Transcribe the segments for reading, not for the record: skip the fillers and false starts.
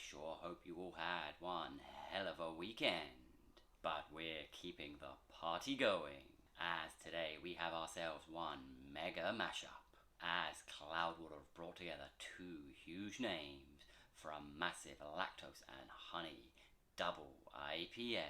sure hope you all had one hell of a weekend. But we're keeping the party going, as today we have ourselves one mega mashup, as Cloudwater have brought together two huge names for a massive lactose and honey double IPA.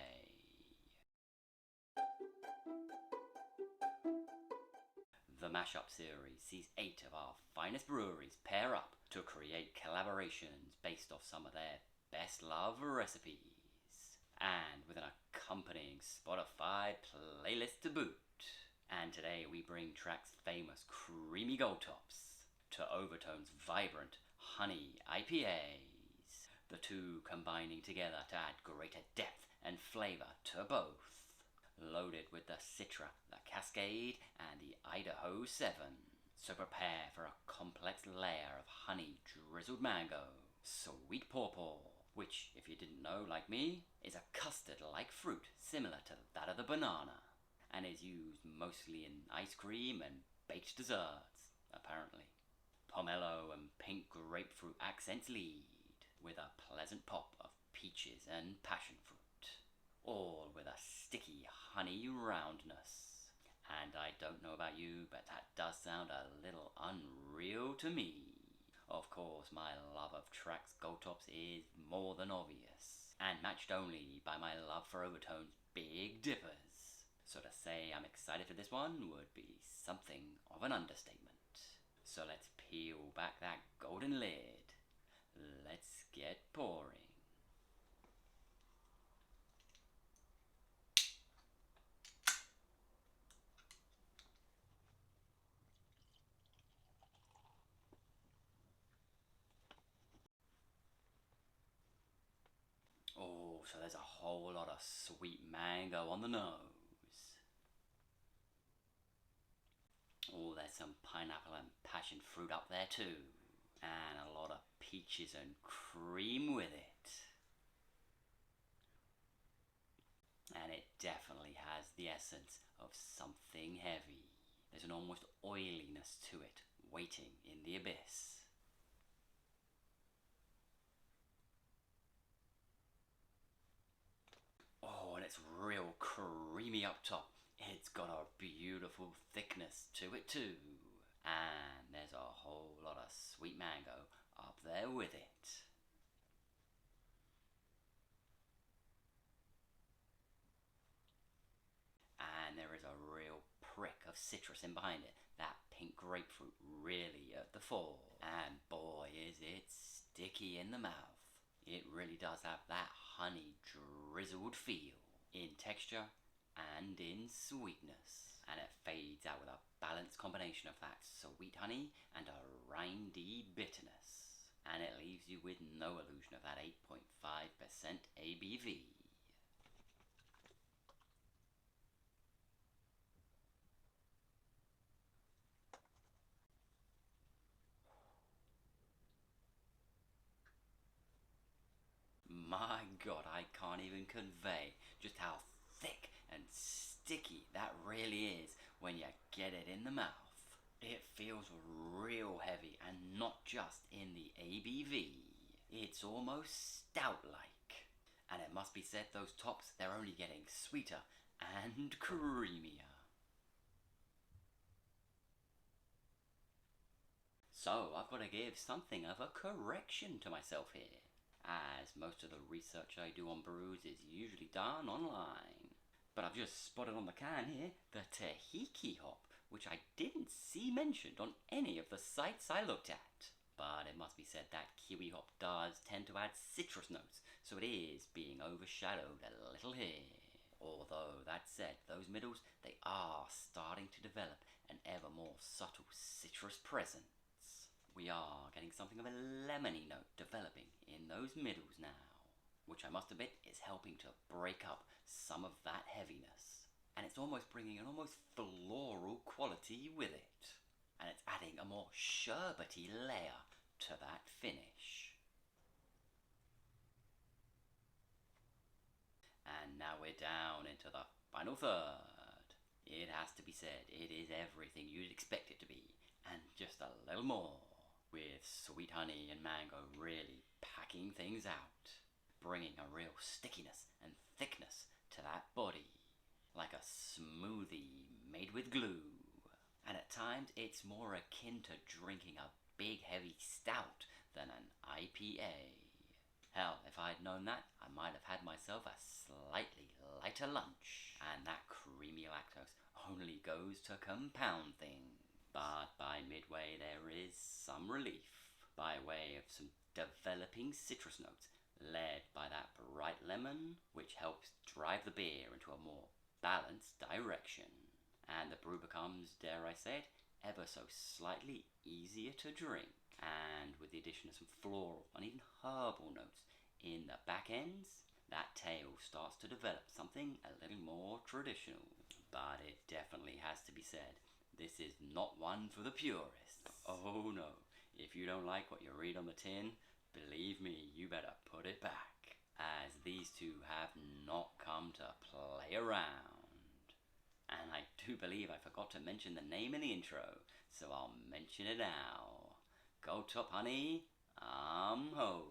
The mashup series sees 8 of our finest breweries pair up to create collaborations based off some of their best love recipes, and with an accompanying Spotify playlist to boot. And today we bring Track's famous creamy gold tops to Overtone's vibrant honey IPAs, the two combining together to add greater depth and flavour to both. Loaded with the Citra, the Cascade, and the Idaho 7. So prepare for a complex layer of honey drizzled mango, sweet pawpaw, which, if you didn't know like me, is a custard-like fruit similar to that of the banana, and is used mostly in ice cream and baked desserts, apparently. Pomelo and pink grapefruit accents lead, with a pleasant pop of peaches and passion fruit, all with a sticky honey roundness. And I don't know about you, but that does sound a little unreal to me. Of course, my love of Track's Gold Tops is more than obvious, and matched only by my love for Overtone's Big Dippers. So to say I'm excited for this one would be something of an understatement. So let's peel back that golden lid. Let's get pouring. Oh, so there's a whole lot of sweet mango on the nose. Oh, there's some pineapple and passion fruit up there too. And a lot of peaches and cream with it. And it definitely has the essence of something heavy. There's an almost oiliness to it, waiting in the abyss. Oh, and it's real creamy up top. It's got a beautiful thickness to it too. And there's a whole lot of sweet mango up there with it. And there is a real prick of citrus in behind it. That pink grapefruit really at the fore. And boy, is it sticky in the mouth. It really does have that honey drizzled feel in texture and in sweetness. And it fades out with a balanced combination of that sweet honey and a rindy bitterness. And it leaves you with no illusion of that 8.5% ABV. My god, I can't even convey just how thick and sticky that really is when you get it in the mouth. It feels real heavy, and not just in the ABV. It's almost stout-like. And it must be said, those tops, they're only getting sweeter and creamier. So I've got to give something of a correction to myself here, as most of the research I do on brews is usually done online. But I've just spotted on the can here the Tahiki hop, which I didn't see mentioned on any of the sites I looked at. But it must be said that kiwi hop does tend to add citrus notes, so it is being overshadowed a little here. Although, that said, those middles, they are starting to develop an ever more subtle citrus presence. We are getting something of a lemony note developing in those middles now, which I must admit is helping to break up some of that heaviness. And it's almost bringing an almost floral quality with it. And it's adding a more sherbety layer to that finish. And now we're down into the final third. It has to be said, it is everything you'd expect it to be, and just a little more, with sweet honey and mango really packing drying things out, bringing a real stickiness and thickness to that body, like a smoothie made with glue. And at times it's more akin to drinking a big heavy stout than an IPA. Hell, if I'd known that, I might have had myself a slightly lighter lunch. And that creamy lactose only goes to compound things. But by midway there is some relief, by way of some developing citrus notes, led by that bright lemon, which helps drive the beer into a more balanced direction. And the brew becomes, dare I say it, ever so slightly easier to drink. And with the addition of some floral and even herbal notes in the back ends, that tail starts to develop something a little more traditional. But it definitely has to be said, this is not one for the purists. Oh no, if you don't like what you read on the tin, believe me, you better put it back, as these two have not come to play around. And I do believe I forgot to mention the name in the intro, so I'll mention it now. Go top, honey. I'm ho.